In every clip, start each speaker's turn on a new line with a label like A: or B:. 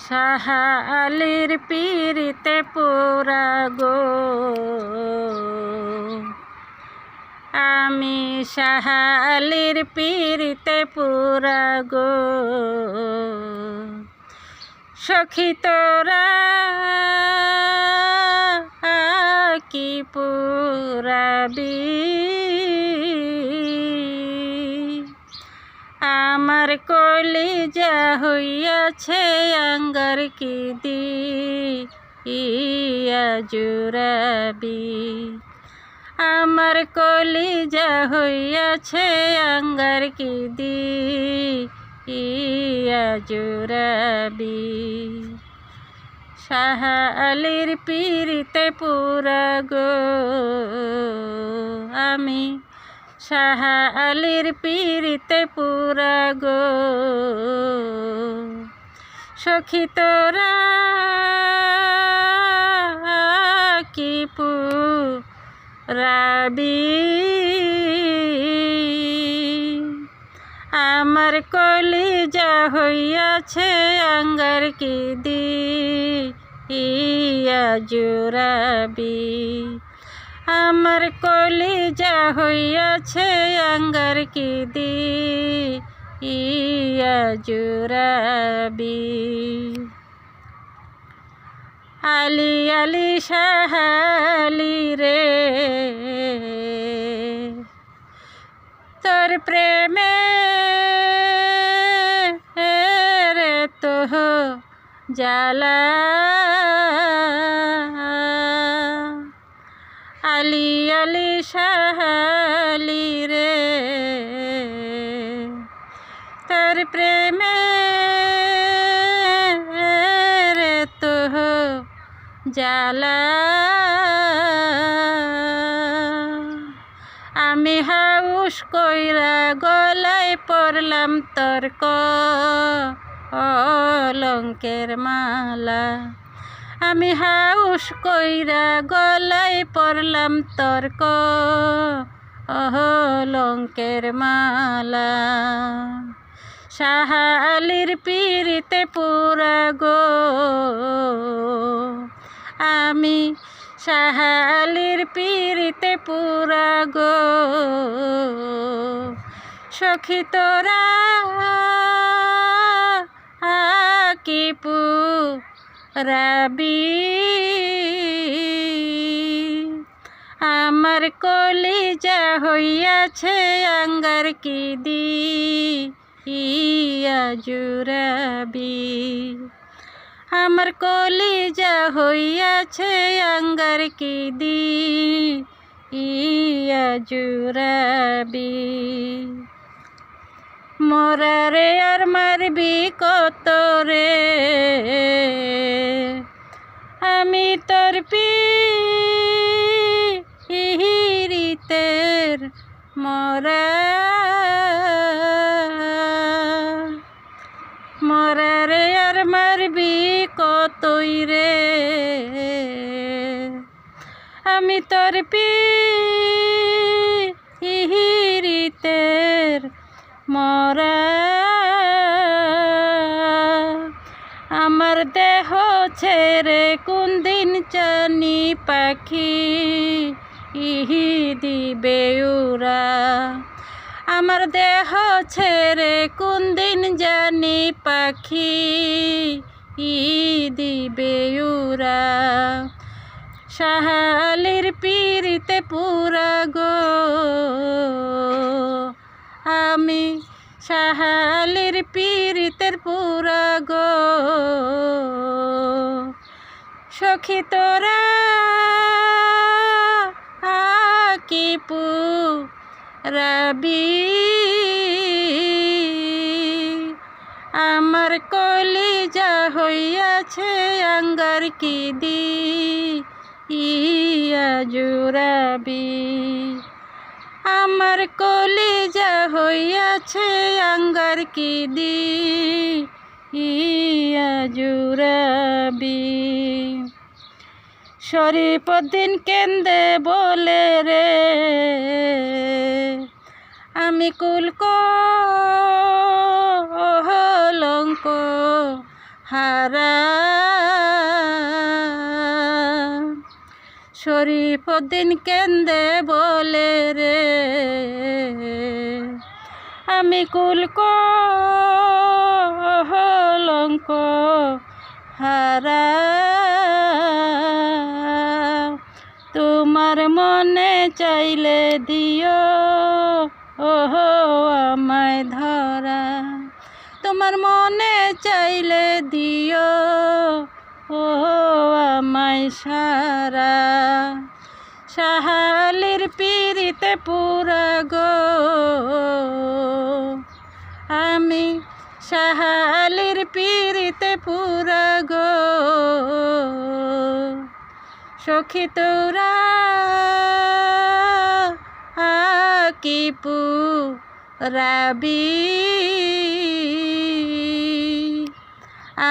A: শাহ আলীর পীরিতে পুরা গো, আমি শাহ আলীর পীরিতে পুরা গো। সখী তোরা কি পুরাবি, আমার কলিজা হইয়াছে আঙ্গার কি দিয়া জুরাবি। আমার কলিজা হইয়াছে আঙ্গার কি দিয়া জুরাবি। শাহ আলীর পীরিতে পুরা গো, আমি শাহ আলীর পীরিতে পুরা গো। সখী তোরা কি পুরাবি, আমার কলিজা হইয়াছে আঙ্গার কি দিয়া জুরাবি। আমার কলিজা হইয়াছে আঙ্গার কি দিয়া জুরাবি। আলি আলি শাহ আলী রে, তোর প্রেমে রে তো জালা। আলি আলি শাহ আলী রে, তোর প্রেমে রে তো জালা। আমি হাউস কইরা গলায় পড়লাম তোর কলঙ্কের মালা। আমি হাউস কইরা গলায় পড়লাম তোর কলঙ্কের মালা। শাহ আলীর পীরিতে পুরা গো, আমি শাহ আলীর পীরিতে পুরা গো। সখী তোরা কি পুরাবি, আমার কলিজা হইয়াছে আঙ্গার কি দিয়া জুরাবি। আমার কলিজা হইয়াছে আঙ্গার কি দিয়া জুরাবি। মোরারে আর মারবি কত রে, আমি তোর পীরিতের মরা। মোরারে আর মারবি কতই রে, আমি তোর পীরিতের মরা। আমার দেহ ছেড়ে কোন দিন জানি পাখি দিবে উড়া। আমার দেহ ছেড়ে কোন দিন জানি পাখি দিবে উড়া। শাহ আলীর পীরিতে পুরা গো, আমি শাহ আলীর পীরিতের পুরা গো। সখী তোরা কি পুরাবি, আমার কলিজা হইয়াছে আঙ্গার কি দিয়া জুরাবি। আমার কলিজা হইয়াছে আঙ্গার কি দিয়া জুরাবি। শরীফুদ্দিন কেন্দে বলে রে, আমি কুল কলঙ্ক হারা। শরীফুদ্দিন কেন্দে বলে রে আমি কুল কলঙ্ক হারা। তোমার মনে চাইলে দিও ওহো আমায় ধরা। তোমার মনে চাইলে দিও ওহো আমায় সারা। শাহালির পিরিতে পুরা গো আমি শাহালির পিরিতে পুরা গো। সখী তোরা কি পুরাবি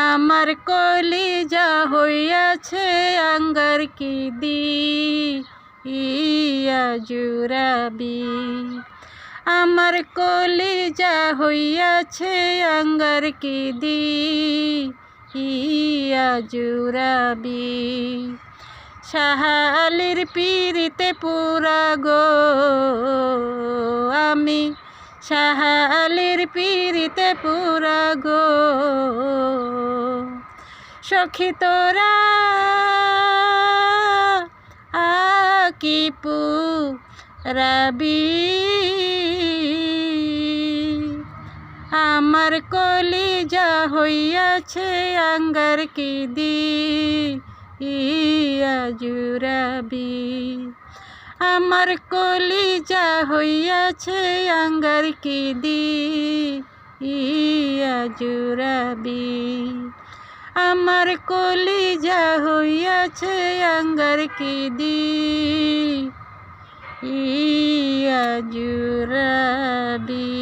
A: আমার কলিজা হইয়াছে আঙ্গার কি দিয়া জুরাবি। আমার কলিজা হইয়াছে আঙ্গার কি দিয়া জুরাবি। শাহালির পিরিতে পুরা গো আমি শাহালির পিরিতে পুরা গো। সখী তোরা কি পুরাবি আমার কলিজা হইয়াছে আঙ্গার কি দিয়া জুরাবি। আমার কলিজা হইয়াছে আঙ্গার কি দিয়া জুরাবি। আমার কলিজা হইয়াছে আঙ্গার কি দিয়া জুরাবি।